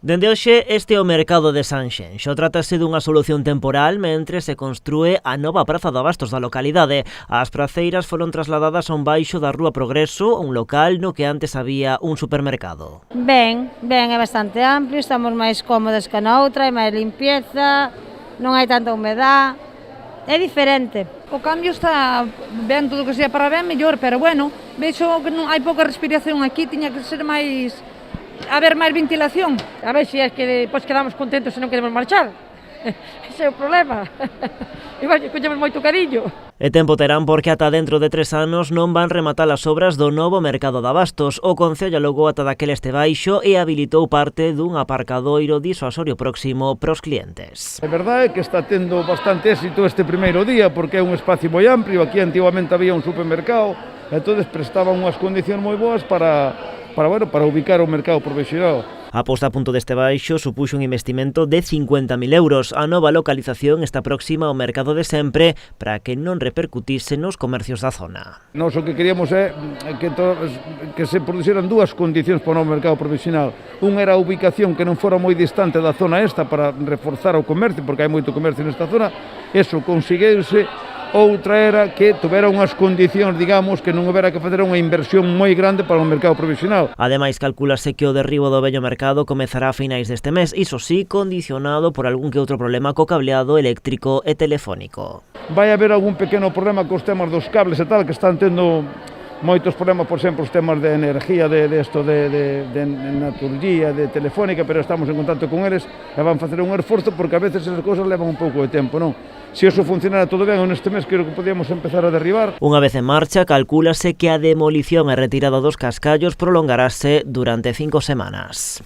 Dende hoxe, este é o mercado de Sanxenxo. Trátase dunha solución temporal mentre se construe a nova praza de abastos da localidade. As praceiras foron trasladadas a un baixo da Rúa Progreso, un local no que antes había un supermercado. Ben, é bastante amplio, estamos máis cómodos que na outra, hai máis limpieza, non hai tanta humedad, é diferente. O cambio está ben, todo o que sea para ben, mellor, pero bueno, vexo que non hai pouca respiración aquí, tiña que ser máis, haber máis ventilación. A ver se é que depois quedamos contentos e non queremos marchar. Ese é o problema. E vai, collemos moito cariño. E tempo terán porque ata dentro de 3 anos non van rematar as obras do novo mercado de abastos. O Concello alogou ata daquel este baixo e habilitou parte dun aparcadoiro disuasorio próximo pros clientes. É verdade que está tendo bastante éxito este primeiro día porque é un espacio moi amplio, aquí antigamente había un supermercado, entonces prestaban unhas condicións moi boas para ubicar o mercado provisional. A posta a punto deste baixo supuxo un investimento de 50.000 euros. A nova localización está próxima ao mercado de sempre para que non repercutise nos comercios da zona. Nós o que queríamos é que se produxeran dúas condicións para o novo mercado provisional. Un era a ubicación que non fora moi distante da zona esta para reforzar o comercio, porque hai moito comercio nesta zona. Eso conseguiuse. Outra era que tuvera unhas condicións, digamos, que non houbera que facer unha inversión moi grande para o mercado provisional. Ademais, calculase que o derribo do vello mercado comezará a finais deste mes, iso sí, condicionado por algún que outro problema co cableado eléctrico e telefónico. Vai haber algún pequeno problema cos temas dos cables e tal, que están tendo moitos problemas, por exemplo, os temas de energía, de naturgía, de telefónica, pero estamos en contacto con eles e van facer un esforzo porque a veces esas cousas levan un pouco de tempo, non? Se iso funcionara todo ben, neste mes creo que podíamos empezar a derribar. Unha vez en marcha, calcúlase que a demolición e retirada dos cascallos prolongarase durante 5 semanas.